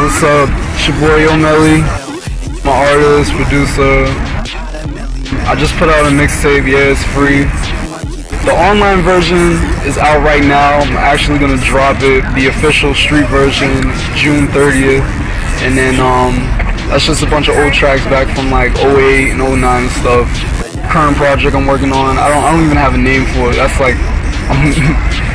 what's up? It's your boy Yo Melly, my artist, producer. I just put out a mixtape, yeah, it's free. The online version is out right now. I'm actually gonna drop it, the official street version, June 30th. And then that's just a bunch of old tracks back from like 08 and 09 and stuff. Current project I'm working on, I don't even have a name for it. That's like,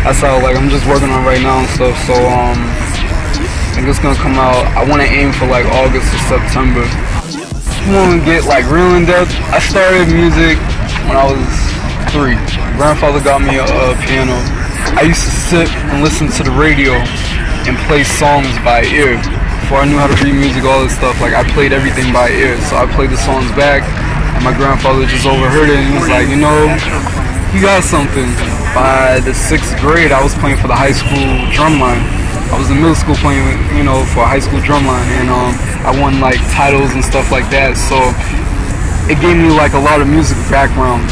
that's how like I'm just working on right now and stuff. So I think it's gonna come out. I want to aim for like August or September. I want to get like real in depth. I started music when I was 3. Grandfather got me a piano. I used to sit and listen to the radio and play songs by ear. Before I knew how to read music, all this stuff, like I played everything by ear. So I played the songs back, and my grandfather just overheard it and he was like, you know, you got something. By the 6th grade, I was playing for the high school drum line. I was in middle school playing, you know, for a high school drum line, and I won like titles and stuff like that. So it gave me like a lot of music background.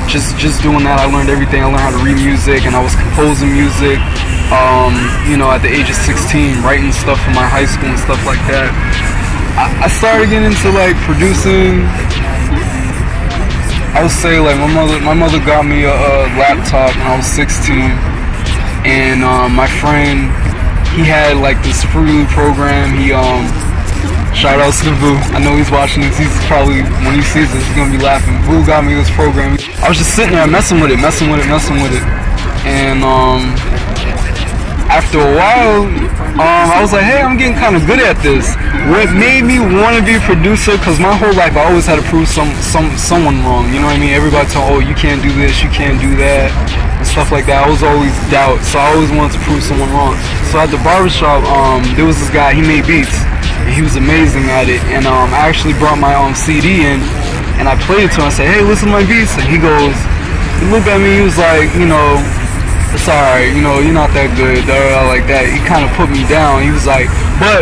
Just doing that, I learned everything. I learned how to read music, and I was composing music, you know, at the age of 16, writing stuff for my high school and stuff like that. I started getting into like producing. I would say like my mother got me a laptop when I was 16, and my friend, he had like this Fruity program. He shout outs to Boo. I know he's watching this. He's probably, when he sees this, he's gonna be laughing. Boo got me this program. I was just sitting there messing with it. And after a while, I was like, hey, I'm getting kind of good at this. What made me want to be a producer, because my whole life I always had to prove someone wrong. You know what I mean? Everybody told, oh, you can't do this, you can't do that, and stuff like that. I was always doubt, so I always wanted to prove someone wrong. So at the barbershop, there was this guy, he made beats. He was amazing at it, and I actually brought my CD in, and I played it to him. I said, hey, listen to my beats, and he goes, he looked at me, he was like, you know, it's alright, you know, you're not that good, like that. He kind of put me down. He was like, but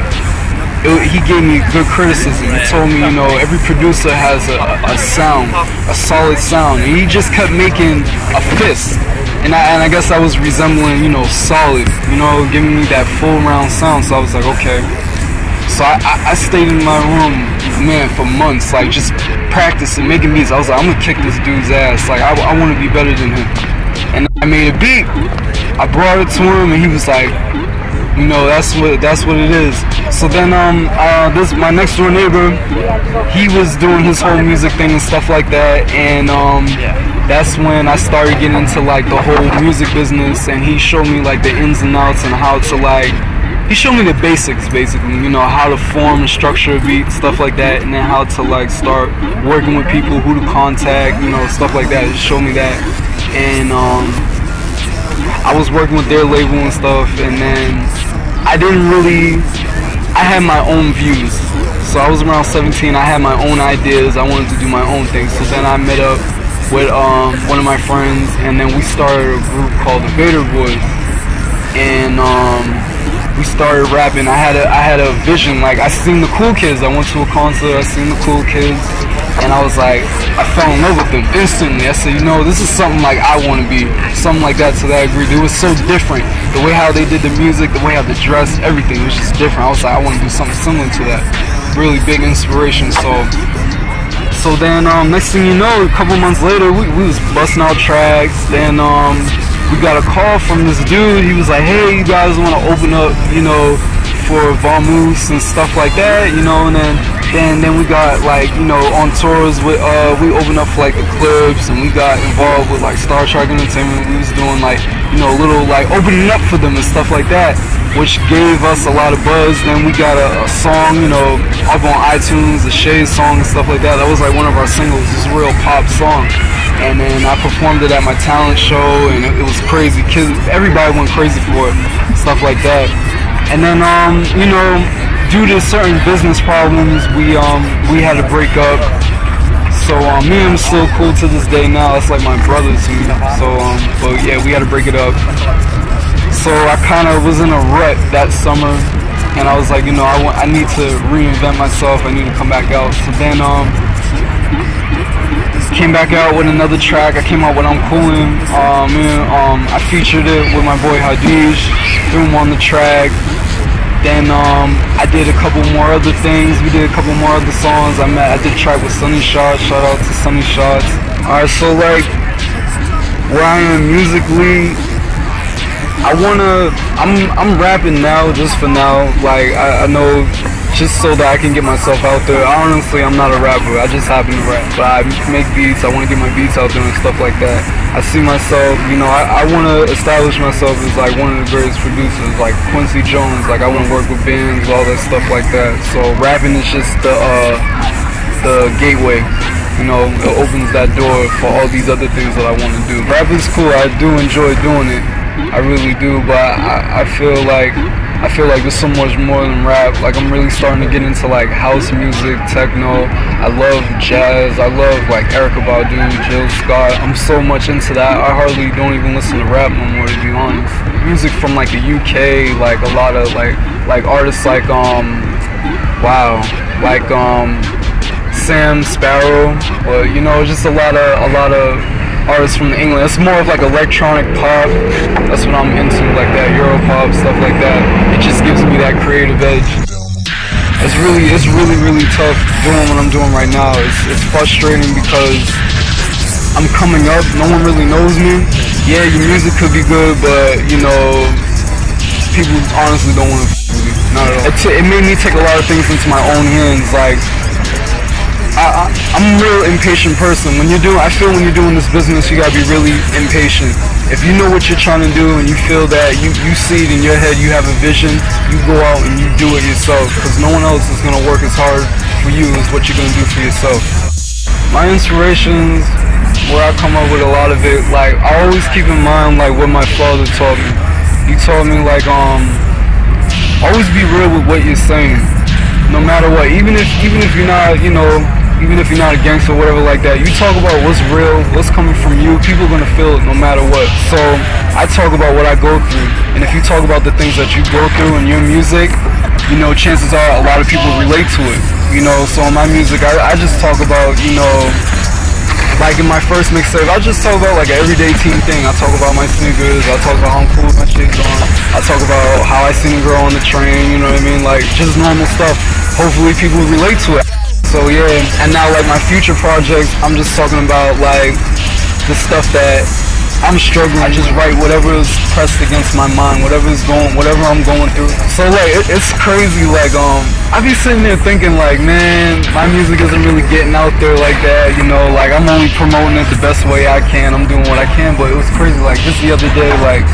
he gave me good criticism. He told me, you know, every producer has a sound, a solid sound, and he just kept making a fist, and I guess I was resembling, you know, solid, you know, giving me that full round sound. So I was like, okay. So I stayed in my room, man, for months, like just practicing, making beats. I was like, I'm gonna kick this dude's ass. Like I want to be better than him. And I made a beat. I brought it to him, and he was like, you know, that's what it is. So then my next door neighbor, he was doing his whole music thing and stuff like that, and that's when I started getting into like the whole music business, and he showed me like the ins and outs and how to like. He showed me the basics, basically, you know, how to form and structure a beat, stuff like that, and then how to like start working with people, who to contact, you know, stuff like that. He showed me that, and I was working with their label and stuff, and then I had my own views. So I was around 17, I had my own ideas, I wanted to do my own thing. So then I met up with one of my friends, and then we started a group called the Vader Boys, and we started rapping. I had a vision, like I seen the cool kids. I went to a concert, I seen the cool kids, and I was like, I fell in love with them instantly. I said, you know, this is something like I want to be, something like that to that degree. It was so different. The way how they did the music, the way how they dressed, everything was just different. I was like, I want to do something similar to that. Really big inspiration. So then next thing you know, a couple months later, we was busting out tracks. Then we got a call from this dude. He was like, hey, you guys want to open up, you know, for Vamoose and stuff like that, you know. And then we got like, you know, on tours with we opened up for like the Clips, and we got involved with like Star Trek Entertainment. We was doing like, you know, little like opening up for them and stuff like that, which gave us a lot of buzz. Then we got a song, you know, up on iTunes, the Shade song and stuff like that. That was like one of our singles. This real pop song. And then I performed it at my talent show, and it was crazy. Kids, everybody went crazy for it, stuff like that. And then, you know, due to certain business problems, we had to break up. So me and him still cool to this day now. It's like my brother to me. So, but yeah, we had to break it up. So I kind of was in a rut that summer, and I was like, you know, I need to reinvent myself. I need to come back out. So then, came back out with another track. I came out with I'm Coolin'. I featured it with my boy Hadij. Threw him on the track. Then I did a couple more other things. We did a couple more other songs. I did a track with Sunny Shots. Shout out to Sunny Shots. Alright, so like where I am musically, I'm rapping now just for now. Like I know, just so that I can get myself out there. Honestly, I'm not a rapper. I just happen to rap. But I make beats. I want to get my beats out there and stuff like that. I see myself, you know, I want to establish myself as like one of the greatest producers, like Quincy Jones. Like I want to work with bands, all that stuff like that. So rapping is just the gateway. You know, it opens that door for all these other things that I want to do. Rap is cool. I do enjoy doing it. I really do. But I feel like there's so much more than rap. Like I'm really starting to get into like house music, techno. I love jazz. I love like Erykah Badu, Jill Scott. I'm so much into that. I hardly don't even listen to rap no more, to be honest. Music from like the UK, like a lot of like artists like Sam Sparrow, or you know, just a lot of artists from England. It's more of like electronic pop. That's what I'm into, like that Euro pop, stuff like that. It just gives me that creative edge. It's really tough doing what I'm doing right now. It's frustrating because I'm coming up. No one really knows me. Yeah, your music could be good, but you know, people honestly don't want to f with me. Not at all. It made me take a lot of things into my own hands. Like I'm a real impatient person. I feel when you're doing this business, you gotta be really impatient. If you know what you're trying to do and you feel that you see it in your head, you have a vision, you go out and you do it yourself, because no one else is gonna work as hard for you as what you're gonna do for yourself. My inspirations, where I come up with a lot of it, like I always keep in mind like what my father taught me. He taught me like always be real with what you're saying, no matter what. Even if you're not, you know, even if you're not a gangster or whatever like that, you talk about what's real, what's coming from you, people are gonna feel it no matter what. So I talk about what I go through, and if you talk about the things that you go through in your music, you know, chances are a lot of people relate to it. You know, so in my music, I just talk about, you know, like in my first mixtape, I just talk about like an everyday team thing. I talk about my sneakers, I talk about how I'm cool with my shades on, I talk about how I seen a girl on the train, you know what I mean, like just normal stuff. Hopefully people relate to it. So yeah, and now like my future projects, I'm just talking about like the stuff that I'm struggling. I just write whatever is pressed against my mind, whatever I'm going through. So like it's crazy. Like I be sitting there thinking like, man, my music isn't really getting out there like that. You know, like I'm only promoting it the best way I can. I'm doing what I can, but it was crazy. Like just the other day, like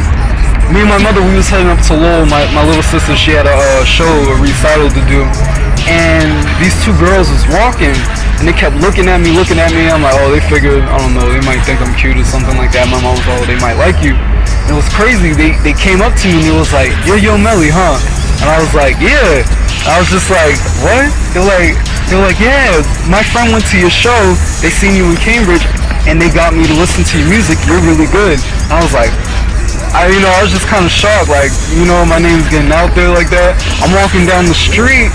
me and my mother, we was heading up to Lowell. My little sister, she had a a recital to do. And these two girls was walking, and they kept looking at me. I'm like, oh, they figured, I don't know, they might think I'm cute or something like that. My mom was like, oh, they might like you. And it was crazy. They came up to me and it was like, you're Yo Melly, huh? And I was like, yeah. And I was just like, what? They're like, yeah, my friend went to your show. They seen you in Cambridge, and they got me to listen to your music. You're really good. And I was like, I was just kind of shocked. Like, you know, my name's getting out there like that. I'm walking down the street,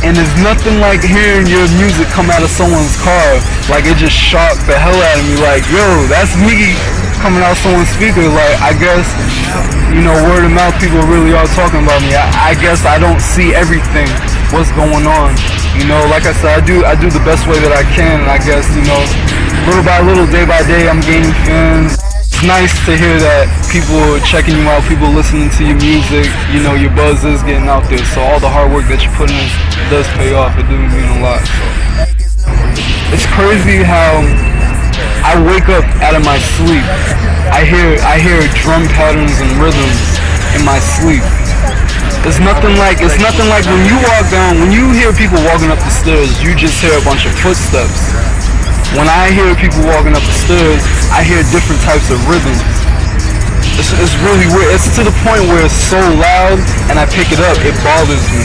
and there's nothing like hearing your music come out of someone's car. Like, it just shocked the hell out of me. Like, yo, that's me coming out someone's speaker. Like, I guess, you know, word of mouth, people really are talking about me. I guess I don't see everything, what's going on. You know, like I said, I do the best way that I can. And I guess, you know, little by little, day by day, I'm gaining fans. It's nice to hear that people are checking you out, people listening to your music, you know, your buzz is getting out there. So all the hard work that you put in does pay off. It does mean a lot. So it's crazy how I wake up out of my sleep. I hear drum patterns and rhythms in my sleep. It's nothing like when you walk down, when you hear people walking up the stairs, you just hear a bunch of footsteps. When I hear people walking up the stairs, I hear different types of rhythms. It's really weird. It's to the point where it's so loud, and I pick it up, it bothers me,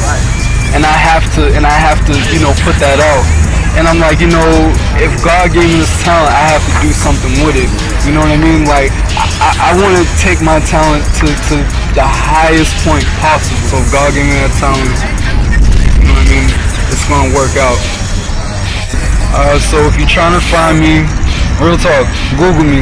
and I have to, you know, put that out. And I'm like, you know, if God gave me this talent, I have to do something with it. You know what I mean? Like, I want to take my talent to the highest point possible. So if God gave me that talent, you know what I mean? It's gonna work out. So if you're trying to find me, real talk, Google me,